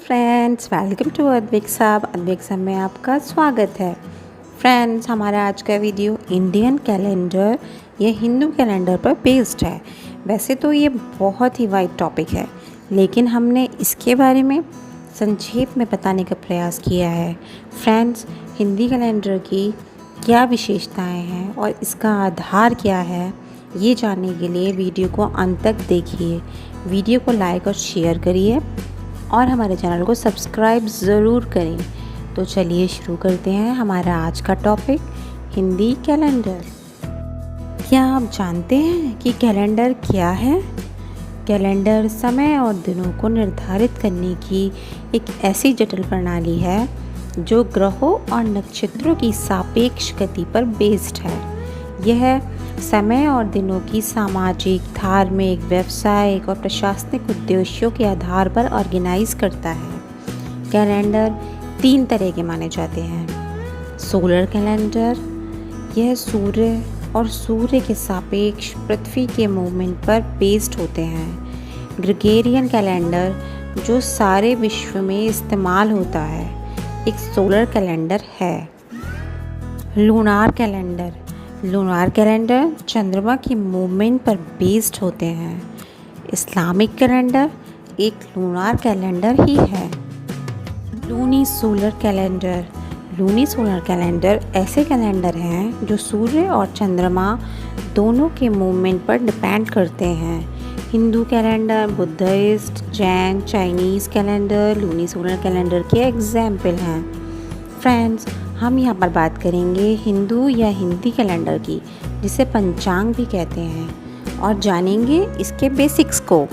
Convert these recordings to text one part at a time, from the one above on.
Friends, welcome to Advik में आपका स्वागत है। फ्रेंड्स, हमारा आज का वीडियो इंडियन कैलेंडर या हिंदू कैलेंडर पर बेस्ड है। वैसे तो ये बहुत ही वाइड टॉपिक है, लेकिन हमने इसके बारे में संक्षेप में बताने का प्रयास किया है। फ्रेंड्स, हिंदी कैलेंडर की क्या विशेषताएं हैं और इसका आधार क्या है, ये जानने के लिए वीडियो को अंत तक देखिए। वीडियो को लाइक और शेयर करिए और हमारे चैनल को सब्सक्राइब ज़रूर करें। तो चलिए शुरू करते हैं हमारा आज का टॉपिक, हिंदी कैलेंडर। क्या आप जानते हैं कि कैलेंडर क्या है? कैलेंडर समय और दिनों को निर्धारित करने की एक ऐसी जटिल प्रणाली है जो ग्रहों और नक्षत्रों की सापेक्ष गति पर बेस्ड है। यह समय और दिनों की सामाजिक, धार्मिक, व्यावसायिक और प्रशासनिक उद्देश्यों के आधार पर ऑर्गेनाइज करता है। कैलेंडर 3 तरह के माने जाते हैं। सोलर कैलेंडर, यह सूर्य और सूर्य के सापेक्ष पृथ्वी के मूवमेंट पर बेस्ड होते हैं। ग्रेगोरियन कैलेंडर, जो सारे विश्व में इस्तेमाल होता है, एक सोलर कैलेंडर है। लूनार कैलेंडर, लूनार कैलेंडर चंद्रमा की मूवमेंट पर बेस्ड होते हैं। इस्लामिक कैलेंडर एक लूनार कैलेंडर ही है। Luni solar calendar, luni solar calendar ऐसे कैलेंडर हैं जो सूर्य और चंद्रमा दोनों के मूवमेंट पर डिपेंड करते हैं। Hindu calendar, Buddhist, Jain, Chinese calendar luni solar calendar के एग्जाम्पल हैं। फ्रेंड्स, हम यहाँ पर बात करेंगे हिंदू या हिंदी कैलेंडर की, जिसे पंचांग भी कहते हैं, और जानेंगे इसके बेसिक्स को।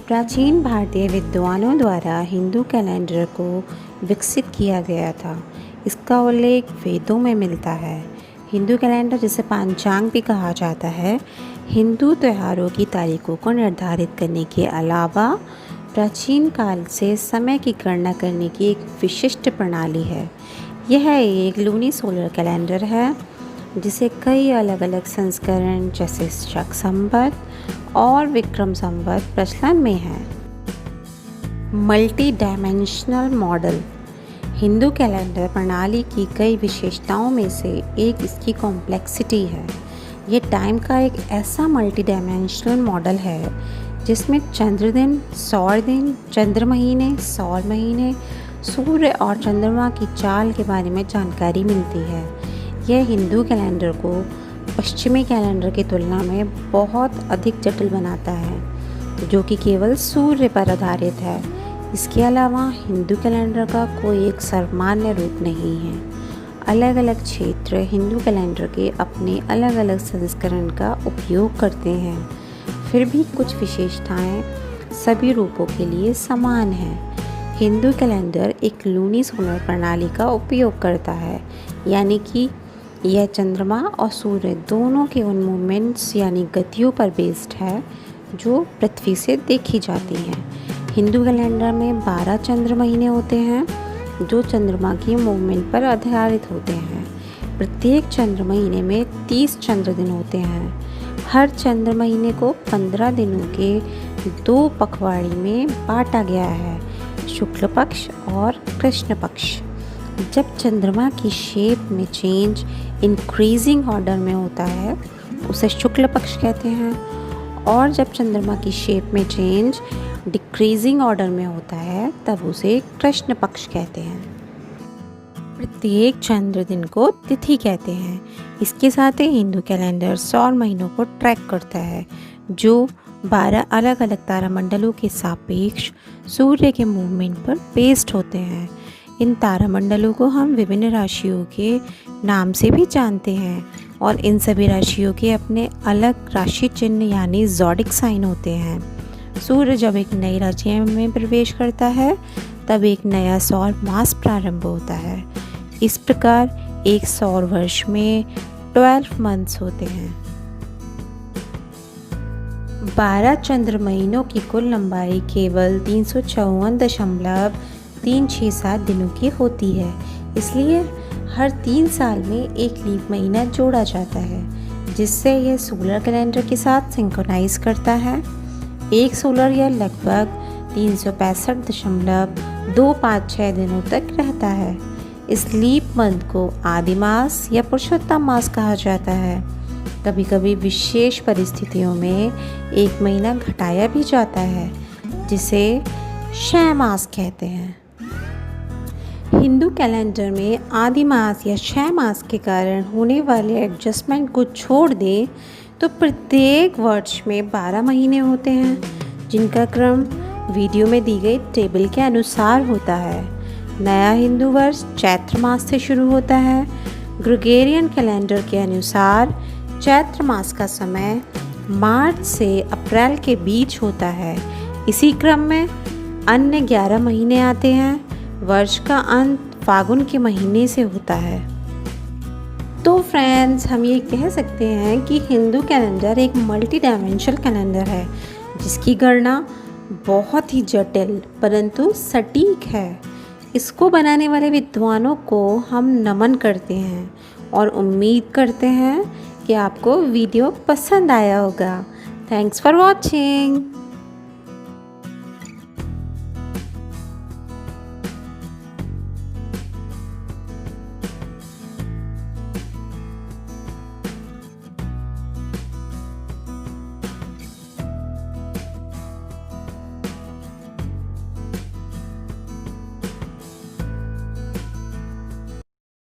प्राचीन भारतीय विद्वानों द्वारा हिंदू कैलेंडर को विकसित किया गया था। इसका उल्लेख वेदों में मिलता है। हिंदू कैलेंडर, जिसे पंचांग भी कहा जाता है, हिंदू त्योहारों की तारीखों को निर्धारित करने के अलावा प्राचीन काल से समय की गणना करने की एक विशिष्ट प्रणाली है। यह एक लूनी सोलर कैलेंडर है जिसे कई अलग अलग संस्करण जैसे शक संवत और विक्रम संवत प्रचलन में है। Multi dimensional model, Hindu calendar प्रणाली की कई विशेषताओं में से एक इसकी कॉम्प्लेक्सिटी है। ये टाइम का एक ऐसा मल्टी डायमेंशनल मॉडल है जिसमें चंद्र दिन, सौर दिन, चंद्र महीने, सौर महीने, सूर्य और चंद्रमा की चाल के बारे में जानकारी मिलती है। यह हिंदू कैलेंडर को पश्चिमी कैलेंडर की तुलना में बहुत अधिक जटिल बनाता है, जो कि केवल सूर्य पर आधारित है। इसके अलावा हिंदू कैलेंडर का कोई एक सामान्य रूप नहीं है। अलग अलग क्षेत्र हिंदू कैलेंडर के अपने अलग अलग संस्करण का उपयोग करते हैं, फिर भी कुछ विशेषताएं सभी रूपों के लिए समान हैं। हिंदू कैलेंडर एक लूनी सोलर प्रणाली का उपयोग करता है, यानी कि यह चंद्रमा और सूर्य दोनों के उन मूवमेंट्स यानी गतियों पर बेस्ड है जो पृथ्वी से देखी जाती हैं। हिंदू कैलेंडर में 12 चंद्र महीने होते हैं जो चंद्रमा की मूवमेंट पर आधारित होते हैं। प्रत्येक चंद्र महीने में 30 चंद्र दिन होते हैं। हर चंद्र महीने को 15 दिनों के 2 पखवाड़ी में बांटा गया है, शुक्ल पक्ष और कृष्ण पक्ष। जब चंद्रमा की शेप में चेंज इंक्रीजिंग ऑर्डर में होता है उसे शुक्ल पक्ष कहते हैं, और जब चंद्रमा की शेप में चेंज डिक्रीजिंग ऑर्डर में होता है तब उसे कृष्ण पक्ष कहते हैं। प्रत्येक चंद्र दिन को तिथि कहते हैं। इसके साथ ही हिंदू कैलेंडर सौर महीनों को ट्रैक करता है, जो 12 अलग अलग तारामंडलों के सापेक्ष सूर्य के मूवमेंट पर बेस्ड होते हैं। इन तारामंडलों को हम विभिन्न राशियों के नाम से भी जानते हैं, और इन सभी राशियों के अपने अलग राशि चिन्ह यानी ज़ोडिक साइन होते हैं। सूर्य जब एक नई राशि में प्रवेश करता है तब एक नया सौर मास प्रारंभ होता है। इस प्रकार एक सौर वर्ष में 12 मंथ्स होते हैं। 12 चंद्र महीनों की कुल लंबाई केवल 354.367 दिनों की होती है। इसलिए हर 3 साल में एक लीप महीना जोड़ा जाता है, जिससे यह सोलर कैलेंडर के साथ सिंक्रोनाइज करता है। एक सोलर या लगभग 365.256 दिनों तक रहता है। इस लीप मंथ को आदि मास या पुरुषोत्तम मास कहा जाता है। कभी कभी विशेष परिस्थितियों में एक महीना घटाया भी जाता है, जिसे क्षय मास कहते हैं। हिंदू कैलेंडर में आदि मास या क्षय मास के कारण होने वाले एडजस्टमेंट को छोड़ दें तो प्रत्येक वर्ष में 12 महीने होते हैं, जिनका क्रम वीडियो में दी गई टेबल के अनुसार होता है। नया हिंदू वर्ष चैत्र मास से शुरू होता है। ग्रेगोरियन कैलेंडर के अनुसार चैत्र मास का समय मार्च से अप्रैल के बीच होता है। इसी क्रम में अन्य 11 महीने आते हैं। वर्ष का अंत फागुन के महीने से होता है। तो फ्रेंड्स, हम ये कह सकते हैं कि हिंदू कैलेंडर एक मल्टी डायमेंशनल कैलेंडर है, जिसकी गणना बहुत ही जटिल परंतु सटीक है। इसको बनाने वाले विद्वानों को हम नमन करते हैं और उम्मीद करते हैं कि आपको वीडियो पसंद आया होगा। Thanks for watching.